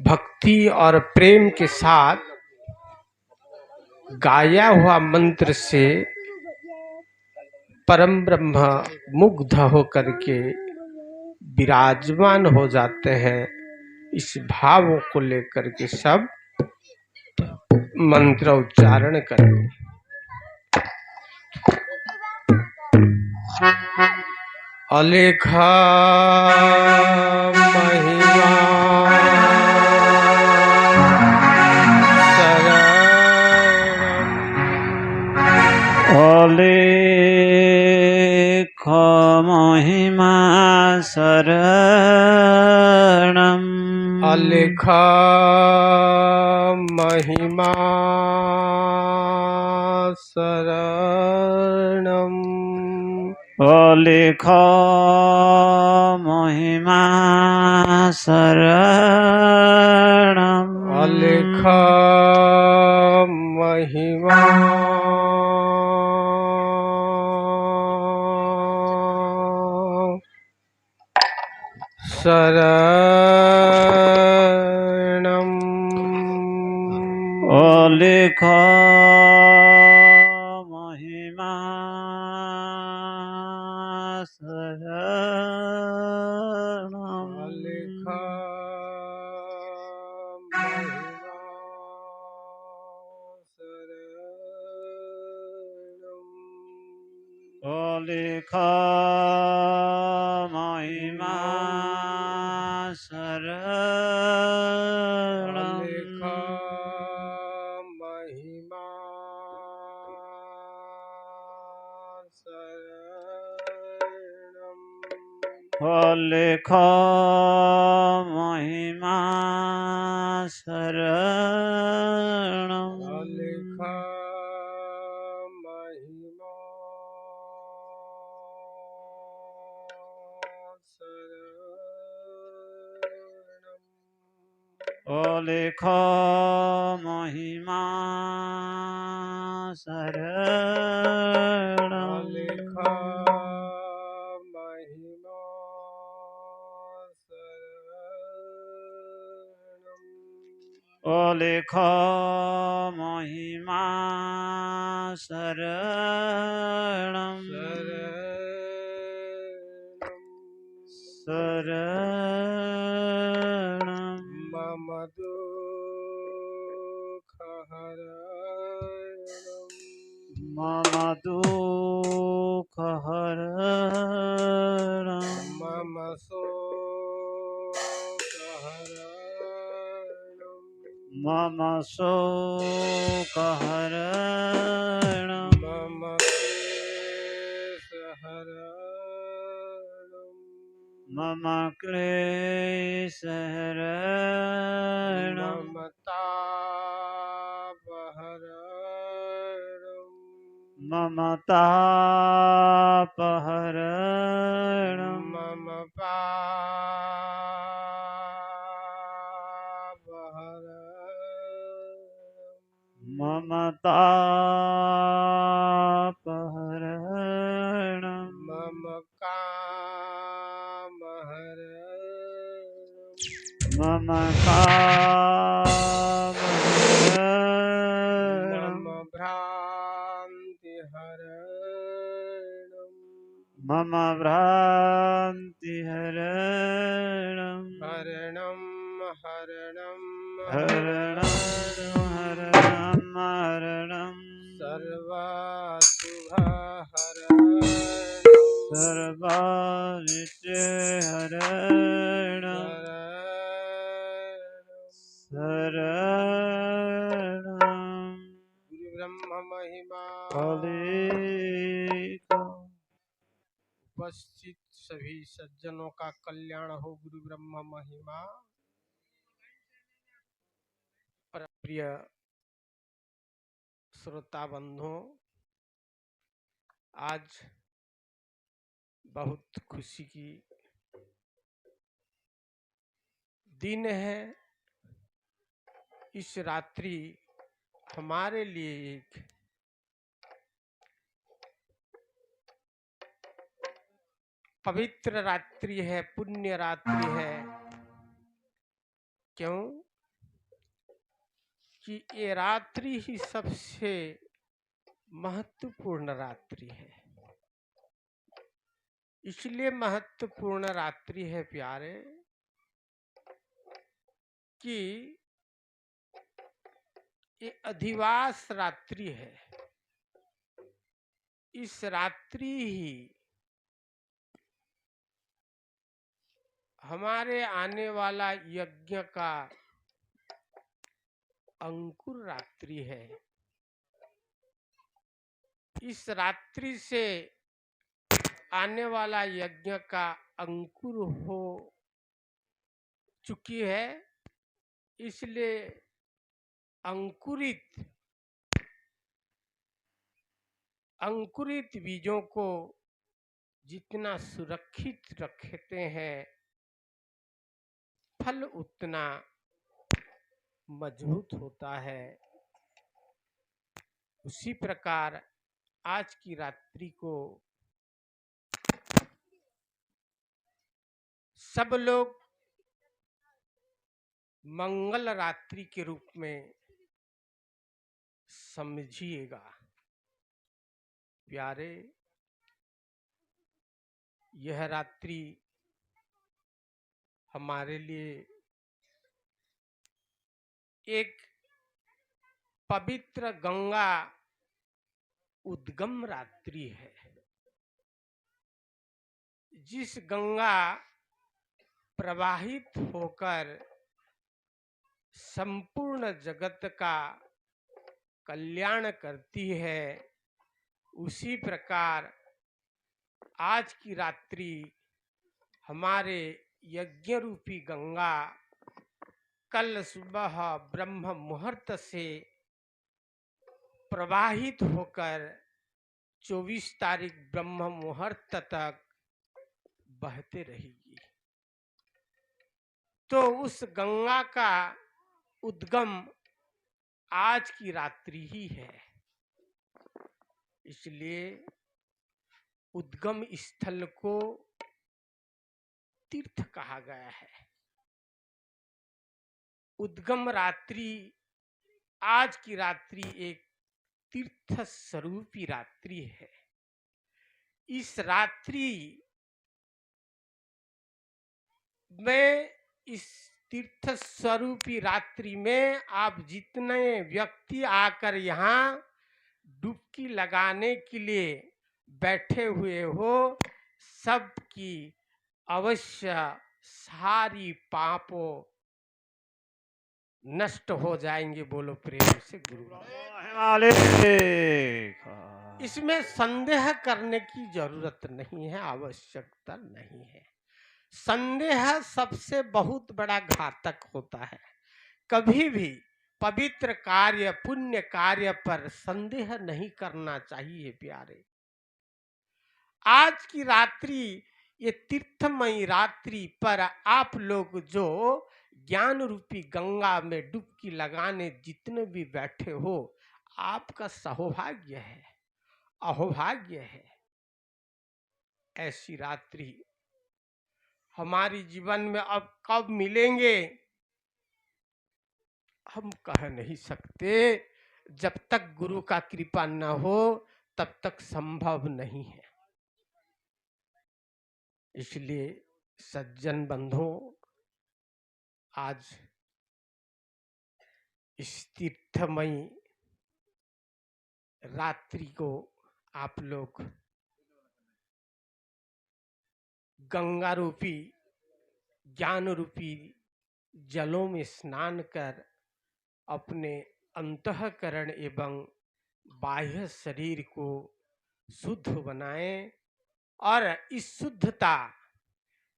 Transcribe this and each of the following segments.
भक्ति और प्रेम के साथ गाया हुआ मंत्र से परम ब्रह्म मुग्ध होकर के विराजमान हो जाते हैं। इस भाव को लेकर के सब मंत्र उच्चारण करें। अलेखा महिमा शरणम, अलेख महिमा शरणम, अलेख महिमा शरणम, अलेख महिमा शरणम, अलेख महिमा शरणम, अलेख महिमा शरणम, अलेख महिमा शरणम, अलेख महिमा शरणम, अलेख महिमा शरणम, अलेख महिमा शरणम, अलेख महिमा शरणम, अलेख महिमा शरणम, शरणम, मम दुःख हरणम, मम दुःख हरणम, मम शोक हरणम, मम शोक हरणम, मम क्लेश हरणम, मम क्लेश हरणम, मम ताप हरणम, मम ताप हरणम, मम पाप हरणम, मम ताप हरणम, मम काम हरणम, मम काम हरणम, मम भ्रांति हरणम, मम भ्रांति हरणम, हरणम हरणम हरणम हरणम हरणम, सर्वाशुभ हरणम, सर्वारिष्ट हरणम, शरणम, गुरु ब्रह्म महिमा अलेख। उपस्थित सभी सज्जनों का कल्याण हो। गुरु ब्रह्म महिमा। प्रिय श्रोता बंधुओं, आज बहुत खुशी की दिन है। इस रात्रि हमारे लिए एक पवित्र रात्रि है, पुण्य रात्रि है। क्यों? कि ये रात्रि ही सबसे महत्वपूर्ण रात्रि है। इसलिए महत्वपूर्ण रात्रि है प्यारे कि ये अधिवास रात्रि है। इस रात्रि ही हमारे आने वाला यज्ञ का अंकुर रात्रि है। इस रात्रि से आने वाला यज्ञ का अंकुर हो चुकी है। इसलिए अंकुरित बीजों को जितना सुरक्षित रखते हैं, फल उतना मजबूत होता है। उसी प्रकार आज की रात्रि को सब लोग मंगल रात्रि के रूप में समझिएगा। प्यारे, यह रात्रि हमारे लिए एक पवित्र गंगा उद्गम रात्रि है। जिस गंगा प्रवाहित होकर संपूर्ण जगत का कल्याण करती है, उसी प्रकार आज की रात्रि हमारे यज्ञ रूपी गंगा कल सुबह ब्रह्म मुहूर्त से प्रवाहित होकर 24 तारीख ब्रह्म मुहूर्त तक बहते रहेगी। तो उस गंगा का उद्गम आज की रात्रि ही है। इसलिए उद्गम स्थल को तीर्थ कहा गया है। उद्गम रात्रि, आज की रात्रि एक तीर्थ स्वरूपी रात्रि है। इस रात्रि में, इस तीर्थ स्वरूपी रात्रि में आप जितने व्यक्ति आकर यहाँ डुबकी लगाने के लिए बैठे हुए हो, सबकी अवश्य सारी पापों नष्ट हो जाएंगे। बोलो प्रेम से गुरु। इसमें संदेह करने की जरूरत नहीं है, आवश्यकता नहीं है। संदेह सबसे बहुत बड़ा घातक होता है। कभी भी पवित्र कार्य, पुण्य कार्य पर संदेह नहीं करना चाहिए प्यारे। आज की रात्रि, ये तीर्थमयी रात्रि पर आप लोग जो ज्ञान रूपी गंगा में डुबकी लगाने जितने भी बैठे हो, आपका सौभाग्य है, अहोभाग्य है। ऐसी रात्रि हमारी जीवन में अब कब मिलेंगे हम कह नहीं सकते। जब तक गुरु का कृपा न हो तब तक संभव नहीं है। इसलिए सज्जन बंधुओं, आज इस तीर्थमयी रात्रि को आप लोग गंगा रूपी, ज्ञान रूपी जलों में स्नान कर अपने अंतःकरण एवं बाह्य शरीर को शुद्ध बनाएं। और इस शुद्धता,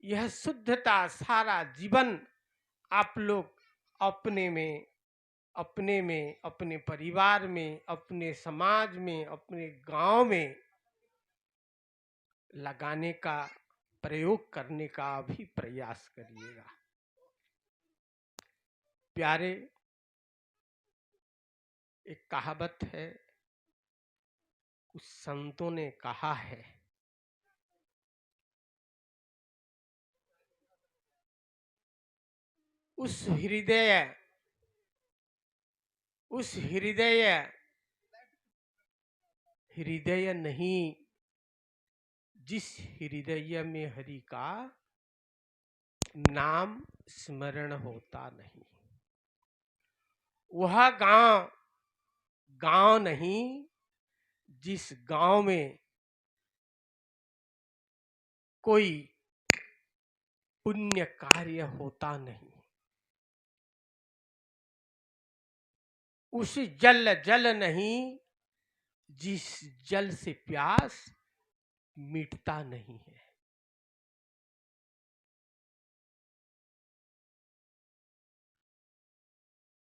यह शुद्धता सारा जीवन आप लोग अपने में, अपने परिवार में, अपने समाज में, अपने गांव में लगाने का, प्रयोग करने का भी प्रयास करिएगा। प्यारे, एक कहावत है, कुछ संतों ने कहा है, उस हृदय उस हृदय हृदय नहीं जिस हृदय में हरि का नाम स्मरण होता नहीं। वह गांव गांव नहीं जिस गांव में कोई पुण्य कार्य होता नहीं। उस जल नहीं जिस जल से प्यास मिटता नहीं है।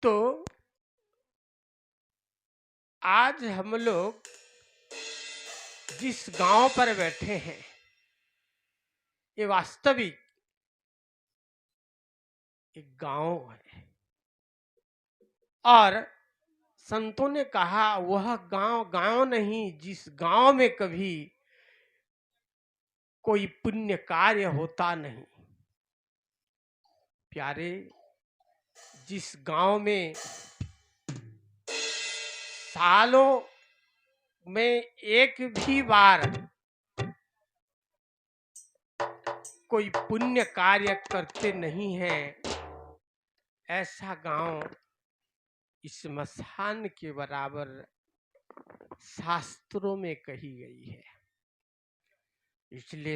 तो आज हम लोग जिस गांव पर बैठे हैं ये वास्तविक एक गांव है, और संतों ने कहा वह गांव गांव नहीं जिस गांव में कभी कोई पुण्य कार्य होता नहीं। प्यारे, जिस गांव में सालों में एक भी बार कोई पुण्य कार्य करते नहीं है, ऐसा गांव स्मशान के बराबर शास्त्रों में कही गई है। इसलिए